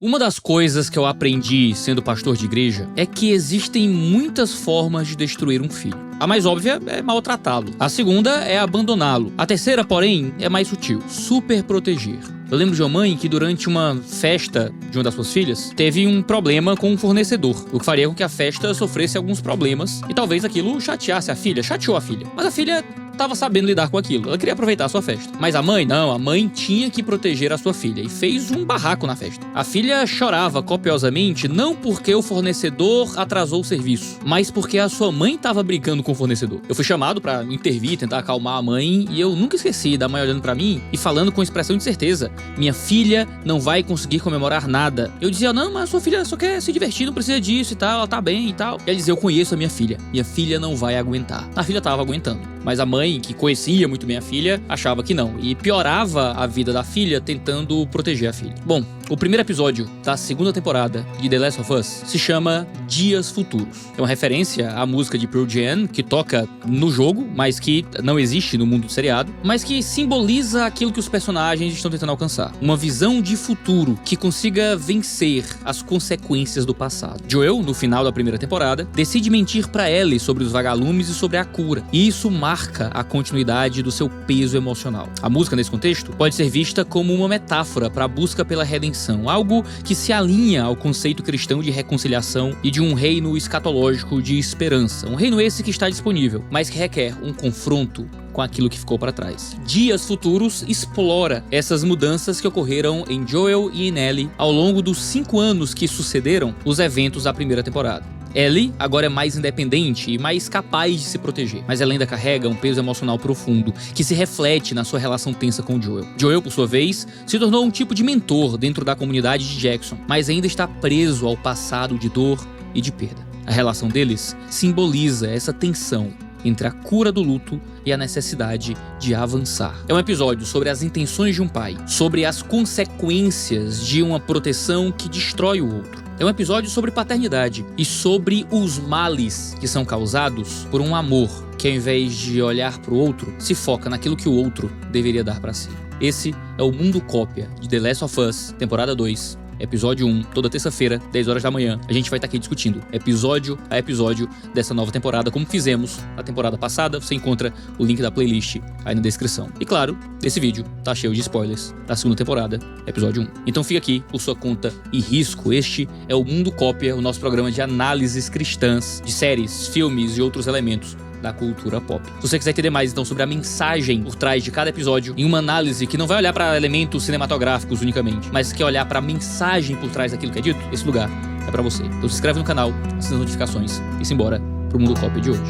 Uma das coisas que eu aprendi sendo pastor de igreja é que existem muitas formas de destruir um filho. A mais óbvia é maltratá-lo. A segunda é abandoná-lo. A terceira, porém, é mais sutil: super proteger. Eu lembro de uma mãe que durante uma festa de uma das suas filhas teve um problema com um fornecedor, o que faria com que a festa sofresse alguns problemas e talvez aquilo chateasse a filha, chateou a filha. Mas a filha estava sabendo lidar com aquilo, ela queria aproveitar a sua festa. Mas a mãe, não, a mãe tinha que proteger a sua filha e fez um barraco na festa. A filha chorava copiosamente não porque o fornecedor atrasou o serviço, mas porque a sua mãe estava brigando com o fornecedor. Eu fui chamado para intervir, tentar acalmar a mãe e eu nunca esqueci da mãe olhando para mim e falando com expressão de certeza: minha filha não vai conseguir comemorar nada. Eu dizia: não, mas a sua filha só quer se divertir, não precisa disso e tal, ela tá bem e tal. E ela dizia: eu conheço a minha filha não vai aguentar. A filha tava aguentando, mas a mãe, que conhecia muito bem a filha, achava que não, e piorava a vida da filha tentando proteger a filha. Bom, o primeiro episódio da segunda temporada de The Last of Us se chama Dias Futuros. É uma referência à música de Pearl Jam, que toca no jogo, mas que não existe no mundo do seriado, mas que simboliza aquilo que os personagens estão tentando alcançar. Uma visão de futuro que consiga vencer as consequências do passado. Joel, no final da primeira temporada, decide mentir pra Ellie sobre os vagalumes e sobre a cura, e isso marca a continuidade do seu peso emocional. A música, nesse contexto, pode ser vista como uma metáfora para a busca pela redenção, algo que se alinha ao conceito cristão de reconciliação e de um reino escatológico de esperança. Um reino esse que está disponível, mas que requer um confronto com aquilo que ficou para trás. Dias Futuros explora essas mudanças que ocorreram em Joel e em Ellie ao longo dos 5 anos que sucederam os eventos da primeira temporada. Ellie agora é mais independente e mais capaz de se proteger, mas ela ainda carrega um peso emocional profundo que se reflete na sua relação tensa com Joel. Joel, por sua vez, se tornou um tipo de mentor dentro da comunidade de Jackson, mas ainda está preso ao passado de dor e de perda. A relação deles simboliza essa tensão entre a cura do luto e a necessidade de avançar. É um episódio sobre as intenções de um pai, sobre as consequências de uma proteção que destrói o outro. É um episódio sobre paternidade e sobre os males que são causados por um amor que, ao invés de olhar para o outro, se foca naquilo que o outro deveria dar para si. Esse é o Mundo Cópia de The Last of Us, temporada 2. Episódio 1, toda terça-feira, 10 horas da manhã, a gente vai estar aqui discutindo episódio a episódio dessa nova temporada, como fizemos na temporada passada. Você encontra o link da playlist aí na descrição. E claro, esse vídeo tá cheio de spoilers da segunda temporada, episódio 1. Então fica aqui por sua conta e risco. Este é o Mundo Cópia, o nosso programa de análises cristãs de séries, filmes e outros elementos da cultura pop. Se você quiser entender mais então sobre a mensagem por trás de cada episódio, em uma análise que não vai olhar para elementos cinematográficos unicamente, mas que olhar para a mensagem por trás daquilo que é dito, esse lugar é para você. Então se inscreve no canal, assina as notificações e simbora pro Mundo Cópia de hoje.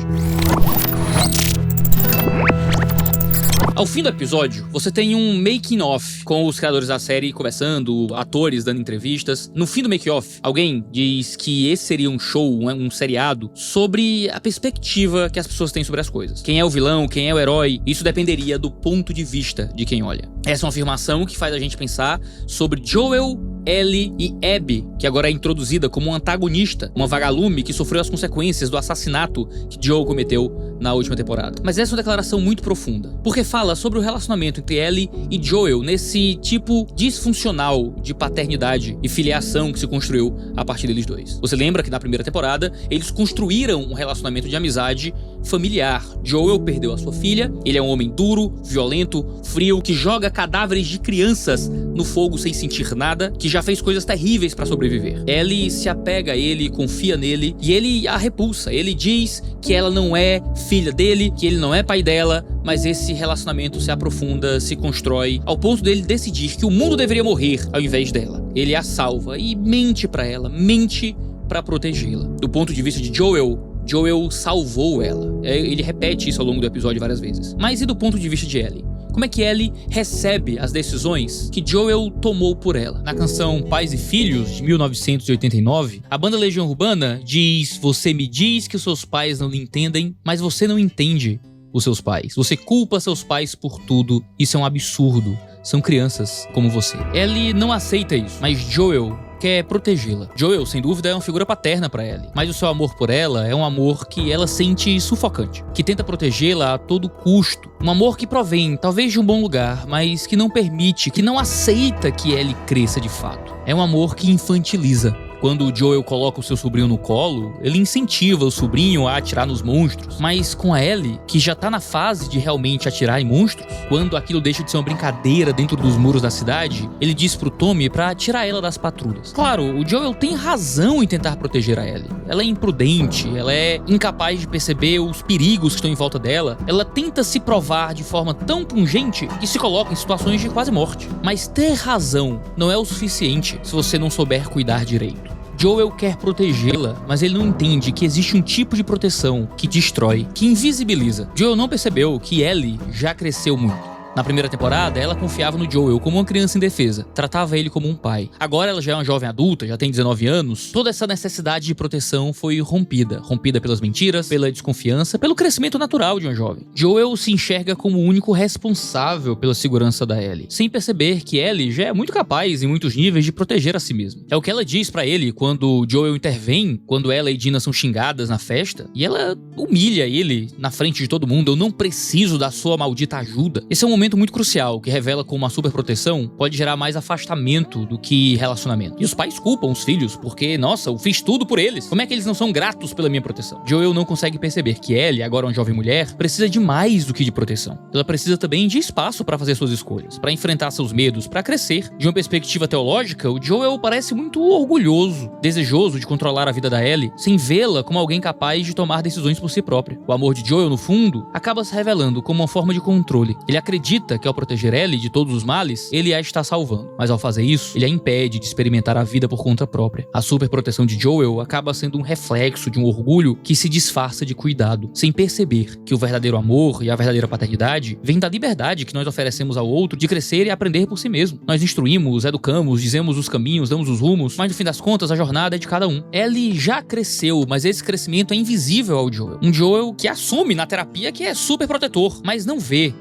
Ao fim do episódio, você tem um making-off com os criadores da série conversando, atores dando entrevistas. No fim do make-off, alguém diz que esse seria um show, um seriado, sobre a perspectiva que as pessoas têm sobre as coisas. Quem é o vilão, quem é o herói, isso dependeria do ponto de vista de quem olha. Essa é uma afirmação que faz a gente pensar sobre Joel, Ellie e Abby, que agora é introduzida como um antagonista, uma vagalume que sofreu as consequências do assassinato que Joel cometeu na última temporada. Mas essa é uma declaração muito profunda, porque fala sobre o relacionamento entre Ellie e Joel nesse tipo disfuncional de paternidade e filiação que se construiu a partir deles dois. Você lembra que na primeira temporada eles construíram um relacionamento de amizade familiar. Joel perdeu a sua filha, ele é um homem duro, violento, frio, que joga cadáveres de crianças no fogo sem sentir nada, que já fez coisas terríveis para sobreviver. Ellie se apega a ele, confia nele, e ele a repulsa. Ele diz que ela não é filha dele, que ele não é pai dela, mas esse relacionamento se aprofunda, se constrói, ao ponto dele decidir que o mundo deveria morrer ao invés dela. Ele a salva e mente pra ela, mente pra protegê-la. Do ponto de vista de Joel salvou ela. Ele repete isso ao longo do episódio várias vezes. Mas e do ponto de vista de Ellie? Como é que Ellie recebe as decisões que Joel tomou por ela? Na canção Pais e Filhos, de 1989, a banda Legião Urbana diz: você me diz que os seus pais não lhe entendem, mas você não entende os seus pais. Você culpa seus pais por tudo. Isso é um absurdo. São crianças como você. Ellie não aceita isso, mas Joel quer protegê-la. Joel, sem dúvida, é uma figura paterna para Ellie, mas o seu amor por ela é um amor que ela sente sufocante, que tenta protegê-la a todo custo. Um amor que provém, talvez, de um bom lugar, mas que não permite, que não aceita que Ellie cresça de fato. É um amor que infantiliza. Quando o Joel coloca o seu sobrinho no colo, ele incentiva o sobrinho a atirar nos monstros. Mas com a Ellie, que já tá na fase de realmente atirar em monstros, quando aquilo deixa de ser uma brincadeira dentro dos muros da cidade, ele diz pro Tommy pra tirar ela das patrulhas. Claro, o Joel tem razão em tentar proteger a Ellie. Ela é imprudente, ela é incapaz de perceber os perigos que estão em volta dela. Ela tenta se provar de forma tão pungente que se coloca em situações de quase morte. Mas ter razão não é o suficiente se você não souber cuidar direito. Joel quer protegê-la, mas ele não entende que existe um tipo de proteção que destrói, que invisibiliza. Joel não percebeu que Ellie já cresceu muito. Na primeira temporada, ela confiava no Joel como uma criança indefesa, tratava ele como um pai. Agora ela já é uma jovem adulta, já tem 19 anos, toda essa necessidade de proteção foi rompida pelas mentiras, pela desconfiança, pelo crescimento natural de uma jovem. Joel se enxerga como o único responsável pela segurança da Ellie, sem perceber que Ellie já é muito capaz, em muitos níveis, de proteger a si mesma. É o que ela diz pra ele quando Joel intervém, quando ela e Dina são xingadas na festa, e ela humilha ele na frente de todo mundo. Eu não preciso da sua maldita ajuda. Esse é um momento muito crucial, que revela como a superproteção pode gerar mais afastamento do que relacionamento. E os pais culpam os filhos, porque, nossa, eu fiz tudo por eles. Como é que eles não são gratos pela minha proteção? Joel não consegue perceber que Ellie, agora uma jovem mulher, precisa de mais do que de proteção. Ela precisa também de espaço para fazer suas escolhas, para enfrentar seus medos, para crescer. De uma perspectiva teológica, o Joel parece muito orgulhoso, desejoso de controlar a vida da Ellie, sem vê-la como alguém capaz de tomar decisões por si própria. O amor de Joel, no fundo, acaba se revelando como uma forma de controle. Ele acredita que ao proteger Ellie de todos os males, ele a está salvando. Mas ao fazer isso, ele a impede de experimentar a vida por conta própria. A superproteção de Joel acaba sendo um reflexo de um orgulho que se disfarça de cuidado, sem perceber que o verdadeiro amor e a verdadeira paternidade vem da liberdade que nós oferecemos ao outro de crescer e aprender por si mesmo. Nós instruímos, educamos, dizemos os caminhos, damos os rumos, mas no fim das contas a jornada é de cada um. Ellie já cresceu, mas esse crescimento é invisível ao Joel. Um Joel que assume na terapia que é super protetor, mas não vê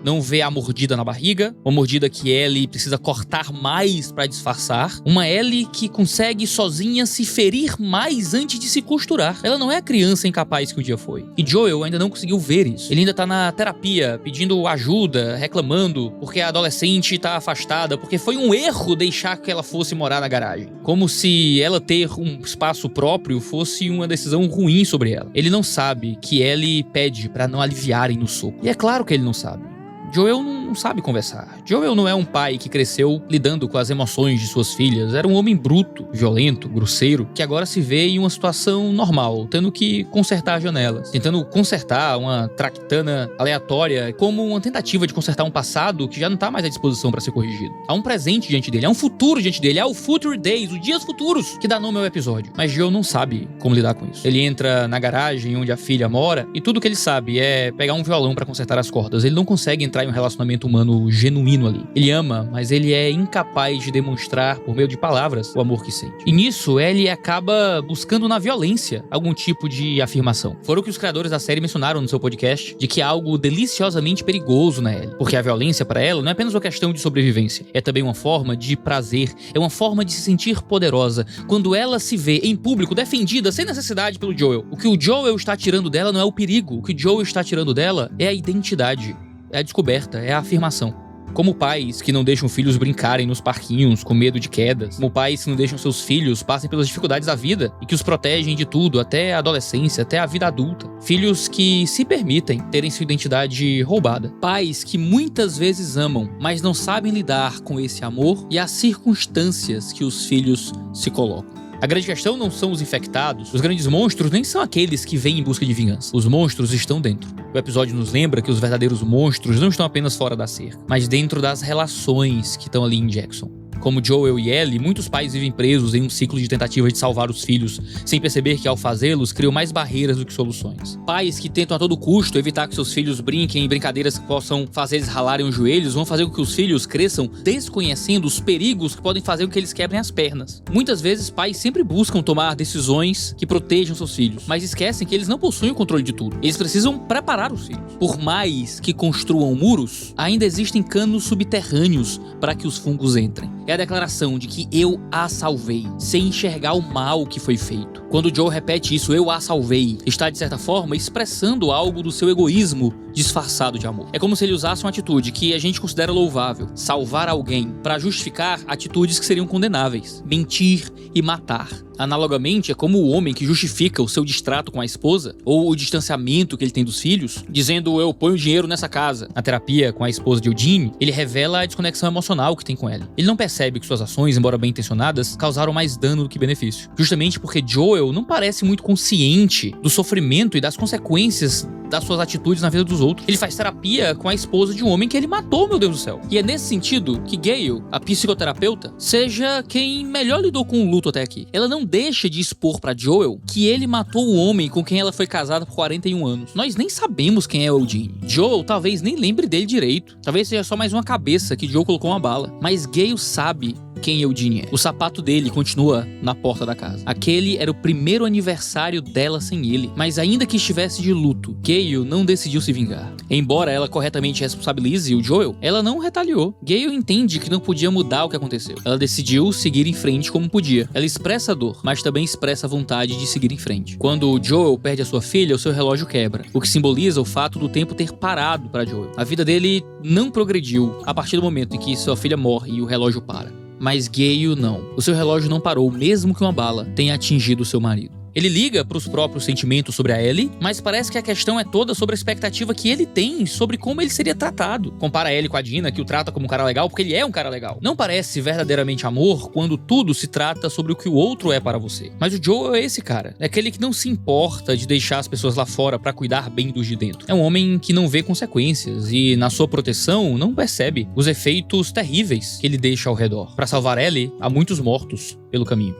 a mordida na barriga, uma mordida que Ellie precisa cortar mais pra disfarçar, uma Ellie que consegue sozinha se ferir mais antes de se costurar. Ela não é a criança incapaz que um dia foi. E Joel ainda não conseguiu ver isso. Ele ainda tá na terapia, pedindo ajuda, reclamando, porque a adolescente tá afastada, porque foi um erro deixar que ela fosse morar na garagem. Como se ela ter um espaço próprio fosse uma decisão ruim sobre ela. Ele não sabe que Ellie pede pra não aliviarem no soco. E é claro que ele não sabe. Joel não sabe conversar. Joel não é um pai que cresceu lidando com as emoções de suas filhas. Era um homem bruto, violento, grosseiro, que agora se vê em uma situação normal, tendo que consertar janelas, tentando consertar uma tractana aleatória como uma tentativa de consertar um passado que já não tá mais à disposição para ser corrigido. Há um presente diante dele, há um futuro diante dele, há o Future Days, os dias futuros, que dá nome ao episódio. Mas Joel não sabe como lidar com isso. Ele entra na garagem onde a filha mora e tudo que ele sabe é pegar um violão para consertar as cordas. Ele não consegue entrar em um relacionamento humano genuíno ali. Ele ama, mas ele é incapaz de demonstrar, por meio de palavras, o amor que sente. E nisso, ele acaba buscando na violência algum tipo de afirmação. Foram o que os criadores da série mencionaram no seu podcast, de que há algo deliciosamente perigoso na Ellie. Porque a violência para ela não é apenas uma questão de sobrevivência, é também uma forma de prazer, é uma forma de se sentir poderosa. Quando ela se vê em público defendida sem necessidade pelo Joel. O que o Joel está tirando dela não é o perigo, o que o Joel está tirando dela é a identidade. É a descoberta, é a afirmação. Como pais que não deixam filhos brincarem nos parquinhos com medo de quedas, como pais que não deixam seus filhos passem pelas dificuldades da vida e que os protegem de tudo, até a adolescência, até a vida adulta. Filhos que se permitem terem sua identidade roubada. Pais que muitas vezes amam, mas não sabem lidar com esse amor e as circunstâncias que os filhos se colocam. A grande questão não são os infectados, os grandes monstros nem são aqueles que vêm em busca de vingança. Os monstros estão dentro. O episódio nos lembra que os verdadeiros monstros não estão apenas fora da cerca, mas dentro das relações que estão ali em Jackson. Como Joel e Ellie, muitos pais vivem presos em um ciclo de tentativas de salvar os filhos, sem perceber que ao fazê-los criam mais barreiras do que soluções. Pais que tentam a todo custo evitar que seus filhos brinquem em brincadeiras que possam fazer eles ralarem os joelhos, vão fazer com que os filhos cresçam desconhecendo os perigos que podem fazer com que eles quebrem as pernas. Muitas vezes pais sempre buscam tomar decisões que protejam seus filhos, mas esquecem que eles não possuem o controle de tudo. Eles precisam preparar os filhos. Por mais que construam muros, ainda existem canos subterrâneos para que os fungos entrem. é a declaração de que eu a salvei, sem enxergar o mal que foi feito. Quando Joel repete isso, eu a salvei, está de certa forma expressando algo do seu egoísmo disfarçado de amor. É como se ele usasse uma atitude que a gente considera louvável, salvar alguém, para justificar atitudes que seriam condenáveis, mentir e matar. Analogamente, é como o homem que justifica o seu distrato com a esposa, ou o distanciamento que ele tem dos filhos, dizendo eu ponho dinheiro nessa casa. Na terapia com a esposa de Eugene, ele revela a desconexão emocional que tem com ela. Ele não percebe que suas ações, embora bem intencionadas, causaram mais dano do que benefício. Justamente porque Joel não parece muito consciente do sofrimento e das consequências das suas atitudes na vida dos outros. Ele faz terapia com a esposa de um homem que ele matou, meu Deus do céu. E é nesse sentido que Gail, a psicoterapeuta, seja quem melhor lidou com o luto até aqui. Ela não deixa de expor pra Joel que ele matou o homem com quem ela foi casada por 41 anos. Nós nem sabemos quem é o Eugene. Joel talvez nem lembre dele direito. Talvez seja só mais uma cabeça que Joel colocou uma bala. Mas Gail sabe quem Eugene é. O sapato dele continua na porta da casa. Aquele era o primeiro aniversário dela sem ele. Mas ainda que estivesse de luto, Gail não decidiu se vingar. Embora ela corretamente responsabilize o Joel, ela não retaliou. Gail entende que não podia mudar o que aconteceu. Ela decidiu seguir em frente como podia. Ela expressa a dor, mas também expressa a vontade de seguir em frente. Quando o Joel perde a sua filha, o seu relógio quebra, o que simboliza o fato do tempo ter parado para Joel. A vida dele não progrediu a partir do momento em que sua filha morre e o relógio para. Mas Gail não. O seu relógio não parou, mesmo que uma bala tenha atingido o seu marido. Ele liga para os próprios sentimentos sobre a Ellie, mas parece que a questão é toda sobre a expectativa que ele tem sobre como ele seria tratado. Compara a Ellie com a Dina, que o trata como um cara legal porque ele é um cara legal. Não parece verdadeiramente amor quando tudo se trata sobre o que o outro é para você. Mas o Joel é esse cara. É aquele que não se importa de deixar as pessoas lá fora para cuidar bem dos de dentro. É um homem que não vê consequências e, na sua proteção, não percebe os efeitos terríveis que ele deixa ao redor. Para salvar Ellie, há muitos mortos pelo caminho.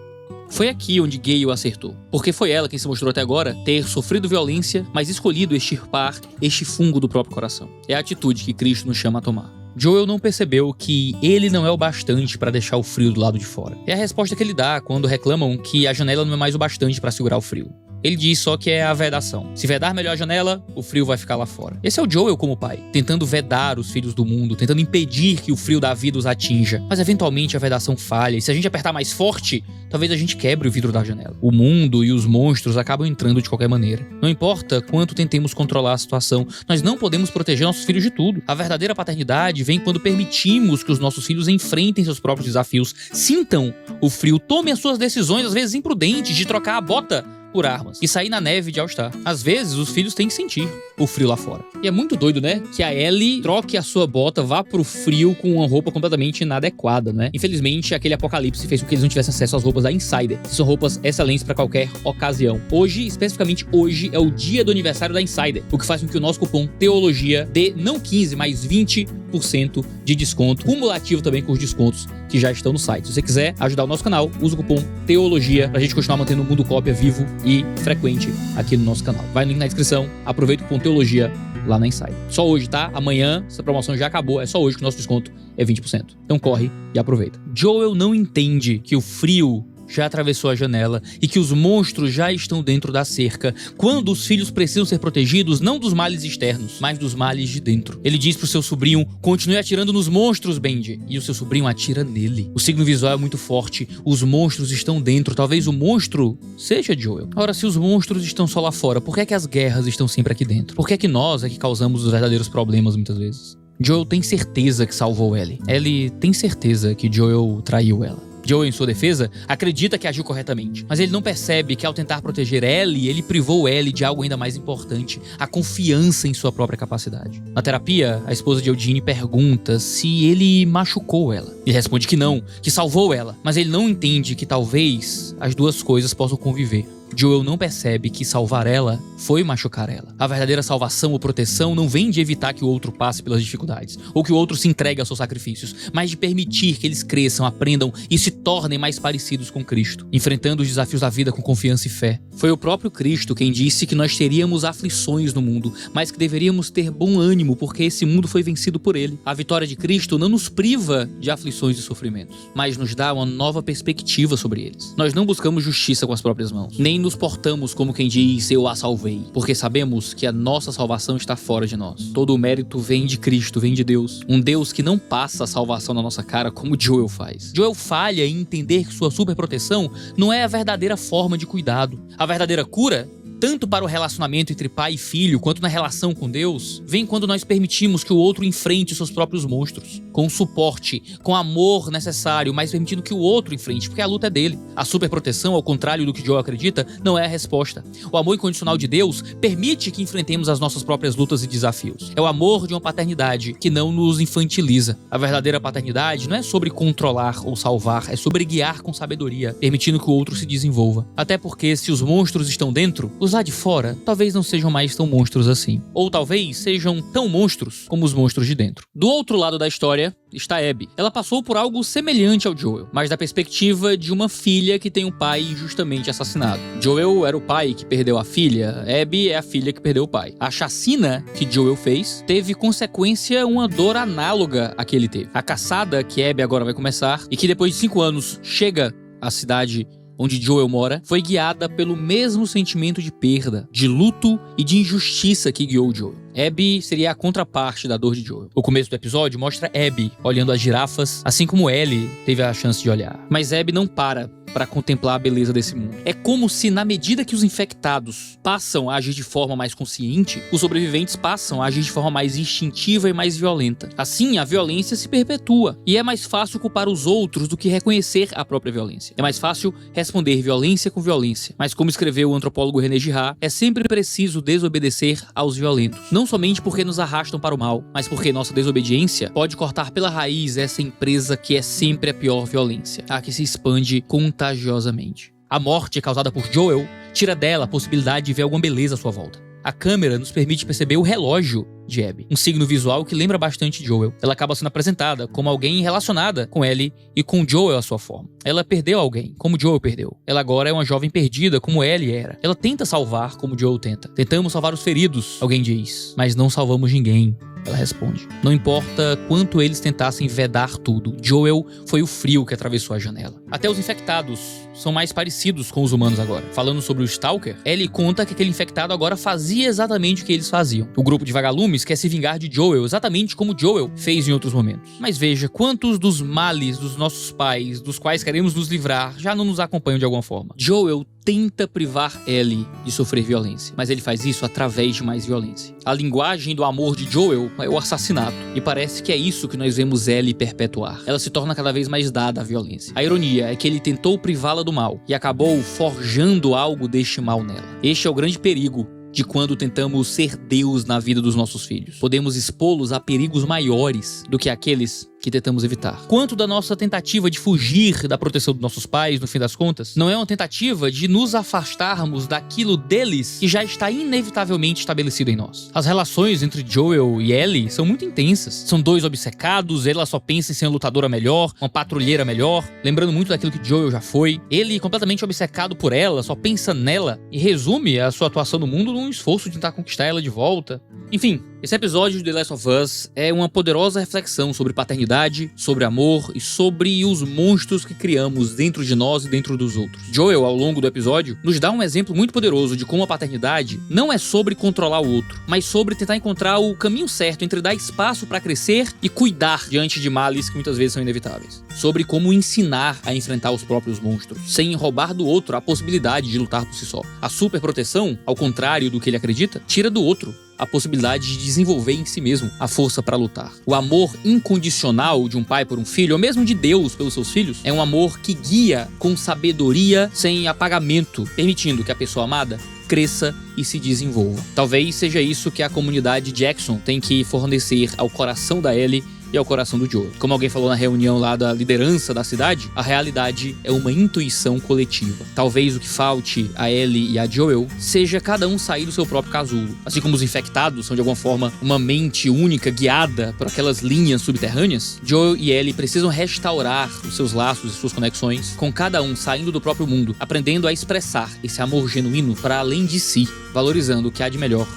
Foi aqui onde Gail acertou, porque foi ela quem se mostrou até agora ter sofrido violência, mas escolhido extirpar este fungo do próprio coração. É a atitude que Cristo nos chama a tomar. Joel não percebeu que ele não é o bastante para deixar o frio do lado de fora. É a resposta que ele dá quando reclamam que a janela não é mais o bastante para segurar o frio. Ele diz só que é a vedação. Se vedar melhor a janela, o frio vai ficar lá fora. Esse é o Joel como pai, tentando vedar os filhos do mundo, tentando impedir que o frio da vida os atinja. Mas eventualmente a vedação falha, e se a gente apertar mais forte, talvez a gente quebre o vidro da janela. O mundo e os monstros acabam entrando de qualquer maneira. Não importa quanto tentemos controlar a situação, nós não podemos proteger nossos filhos de tudo. A verdadeira paternidade vem quando permitimos que os nossos filhos enfrentem seus próprios desafios, sintam o frio, tomem as suas decisões, às vezes imprudentes, de trocar a bota por armas e sair na neve de All-Star. Às vezes, os filhos têm que sentir o frio lá fora. E é muito doido, né? Que a Ellie troque a sua bota, vá pro frio com uma roupa completamente inadequada, né? Infelizmente, aquele apocalipse fez com que eles não tivessem acesso às roupas da Insider, que são roupas excelentes para qualquer ocasião. Hoje, especificamente hoje, é o dia do aniversário da Insider, o que faz com que o nosso cupom Teologia dê não 15, mas 20% de desconto, cumulativo também com os descontos que já estão no site. Se você quiser ajudar o nosso canal, usa o cupom Teologia pra gente continuar mantendo o Mundo Cópia vivo e frequente aqui no nosso canal. Vai no link na descrição, aproveita o cupom Teologia lá na Insider. Só hoje, tá? Amanhã essa promoção já acabou, é só hoje que o nosso desconto é 20%. Então corre e aproveita. Joel não entende que o frio já atravessou a janela e que os monstros já estão dentro da cerca, quando os filhos precisam ser protegidos não dos males externos, mas dos males de dentro. Ele diz pro seu sobrinho: continue atirando nos monstros, Benji. E o seu sobrinho atira nele. O signo visual é muito forte, os monstros estão dentro, talvez o monstro seja Joel. Ora, se os monstros estão só lá fora, por que é que as guerras estão sempre aqui dentro? Por que é que nós é que causamos os verdadeiros problemas muitas vezes? Joel tem certeza que salvou Ellie. Ellie tem certeza que Joel traiu ela. Joel, em sua defesa, acredita que agiu corretamente, mas ele não percebe que ao tentar proteger Ellie, ele privou Ellie de algo ainda mais importante, a confiança em sua própria capacidade. Na terapia, a esposa de Eugene pergunta se ele machucou ela. Ele responde que não, que salvou ela, mas ele não entende que talvez as duas coisas possam conviver. Joel não percebe que salvar ela foi machucar ela. A verdadeira salvação ou proteção não vem de evitar que o outro passe pelas dificuldades, ou que o outro se entregue aos seus sacrifícios, mas de permitir que eles cresçam, aprendam e se tornem mais parecidos com Cristo, enfrentando os desafios da vida com confiança e fé. Foi o próprio Cristo quem disse que nós teríamos aflições no mundo, mas que deveríamos ter bom ânimo porque esse mundo foi vencido por ele. A vitória de Cristo não nos priva de aflições e sofrimentos, mas nos dá uma nova perspectiva sobre eles. Nós não buscamos justiça com as próprias mãos, nem nem nos portamos como quem diz, eu a salvei, porque sabemos que a nossa salvação está fora de nós. Todo o mérito vem de Cristo, vem de Deus. Um Deus que não passa a salvação na nossa cara como Joel faz. Joel falha em entender que sua superproteção não é a verdadeira forma de cuidado. A verdadeira cura, tanto para o relacionamento entre pai e filho, quanto na relação com Deus, vem quando nós permitimos que o outro enfrente seus próprios monstros, com o suporte, com o amor necessário, mas permitindo que o outro enfrente, porque a luta é dele. A superproteção, ao contrário do que Joel acredita, não é a resposta. O amor incondicional de Deus permite que enfrentemos as nossas próprias lutas e desafios. É o amor de uma paternidade que não nos infantiliza. A verdadeira paternidade não é sobre controlar ou salvar, é sobre guiar com sabedoria, permitindo que o outro se desenvolva. Até porque se os monstros estão dentro, os lá de fora talvez não sejam mais tão monstros assim. Ou talvez sejam tão monstros como os monstros de dentro. Do outro lado da história está Abby. Ela passou por algo semelhante ao Joel, mas da perspectiva de uma filha que tem um pai injustamente assassinado. Joel era o pai que perdeu a filha, Abby é a filha que perdeu o pai. A chacina que Joel fez teve consequência uma dor análoga à que ele teve. A caçada que Abby agora vai começar e que depois de 5 anos chega à cidade onde Joel mora, foi guiada pelo mesmo sentimento de perda, de luto e de injustiça que guiou Joel. Abby seria a contraparte da dor de Joel. O começo do episódio mostra Abby olhando as girafas, assim como Ellie teve a chance de olhar. Mas Abby não para contemplar a beleza desse mundo. É como se, na medida que os infectados passam a agir de forma mais consciente, os sobreviventes passam a agir de forma mais instintiva e mais violenta. Assim, a violência se perpetua. E é mais fácil culpar os outros do que reconhecer a própria violência. É mais fácil responder violência com violência. Mas como escreveu o antropólogo René Girard, é sempre preciso desobedecer aos violentos. Não somente porque nos arrastam para o mal, mas porque nossa desobediência pode cortar pela raiz essa empresa que é sempre a pior violência, a que se expande contagiosamente. A morte causada por Joel tira dela a possibilidade de ver alguma beleza à sua volta. A câmera nos permite perceber o relógio de Abby, um signo visual que lembra bastante Joel. Ela acaba sendo apresentada como alguém relacionada com Ellie e com Joel à sua forma. Ela perdeu alguém, como Joel perdeu. Ela agora é uma jovem perdida, como Ellie era. Ela tenta salvar, como Joel tenta. Tentamos salvar os feridos, alguém diz, mas não salvamos ninguém. Ela responde. Não importa quanto eles tentassem vedar tudo, Joel foi o frio que atravessou a janela. Até os infectados são mais parecidos com os humanos agora. Falando sobre o Stalker, Ellie conta que aquele infectado agora fazia exatamente o que eles faziam. O grupo de vagalumes quer se vingar de Joel, exatamente como Joel fez em outros momentos. Mas veja, quantos dos males dos nossos pais, dos quais queremos nos livrar, já não nos acompanham de alguma forma. Joel tenta privar Ellie de sofrer violência, mas ele faz isso através de mais violência. A linguagem do amor de Joel é o assassinato, e parece que é isso que nós vemos Ellie perpetuar. Ela se torna cada vez mais dada à violência. A ironia é que ele tentou privá-la do mal, e acabou forjando algo deste mal nela. Este é o grande perigo de quando tentamos ser Deus na vida dos nossos filhos. Podemos expô-los a perigos maiores do que aqueles que tentamos evitar. Quanto da nossa tentativa de fugir da proteção dos nossos pais, no fim das contas, não é uma tentativa de nos afastarmos daquilo deles que já está inevitavelmente estabelecido em nós. As relações entre Joel e Ellie são muito intensas. São dois obcecados, ela só pensa em ser uma lutadora melhor, uma patrulheira melhor, lembrando muito daquilo que Joel já foi. Ele, completamente obcecado por ela, só pensa nela e resume a sua atuação no mundo num esforço de tentar conquistar ela de volta. Enfim, esse episódio de The Last of Us é uma poderosa reflexão sobre paternidade, sobre amor e sobre os monstros que criamos dentro de nós e dentro dos outros. Joel, ao longo do episódio, nos dá um exemplo muito poderoso de como a paternidade não é sobre controlar o outro, mas sobre tentar encontrar o caminho certo entre dar espaço para crescer e cuidar diante de males que muitas vezes são inevitáveis. Sobre como ensinar a enfrentar os próprios monstros, sem roubar do outro a possibilidade de lutar por si só. A superproteção, ao contrário do que ele acredita, tira do outro a possibilidade de desenvolver em si mesmo a força para lutar. O amor incondicional de um pai por um filho, ou mesmo de Deus pelos seus filhos, é um amor que guia com sabedoria, sem apagamento, permitindo que a pessoa amada cresça e se desenvolva. Talvez seja isso que a comunidade Jackson tem que fornecer ao coração da Ellie e ao coração do Joel. Como alguém falou na reunião lá da liderança da cidade, a realidade é uma intuição coletiva. Talvez o que falte a Ellie e a Joel seja cada um sair do seu próprio casulo. Assim como os infectados são de alguma forma uma mente única guiada por aquelas linhas subterrâneas, Joel e Ellie precisam restaurar os seus laços e suas conexões, com cada um saindo do próprio mundo, aprendendo a expressar esse amor genuíno para além de si, valorizando o que há de melhor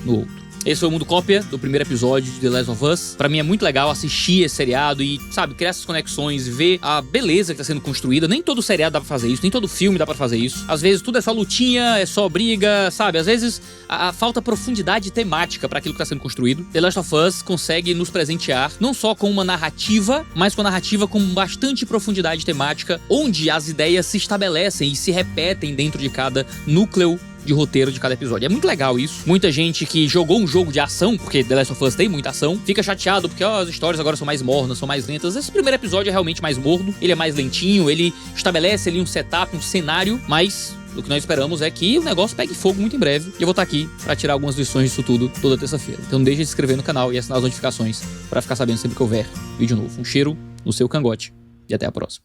no outro. Esse foi o Mundo Cópia do primeiro episódio de The Last of Us. Pra mim é muito legal assistir esse seriado e, sabe, criar essas conexões e ver a beleza que tá sendo construída. Nem todo seriado dá pra fazer isso, nem todo filme dá pra fazer isso. Às vezes tudo é só lutinha, é só briga, sabe? Às vezes a falta profundidade temática pra aquilo que tá sendo construído. The Last of Us consegue nos presentear não só com uma narrativa, mas com a narrativa com bastante profundidade temática, onde as ideias se estabelecem e se repetem dentro de cada núcleo de roteiro de cada episódio. É muito legal isso. Muita gente que jogou um jogo de ação, porque The Last of Us tem muita ação, fica chateado porque as histórias agora são mais mornas, são mais lentas. Esse primeiro episódio é realmente mais morno, ele é mais lentinho, ele estabelece ali um setup, um cenário, mas o que nós esperamos é que o negócio pegue fogo muito em breve. E eu vou estar aqui pra tirar algumas lições disso tudo toda terça-feira. Então não deixe de se inscrever no canal e assinar as notificações pra ficar sabendo sempre que houver vídeo novo. Um cheiro no seu cangote e até a próxima.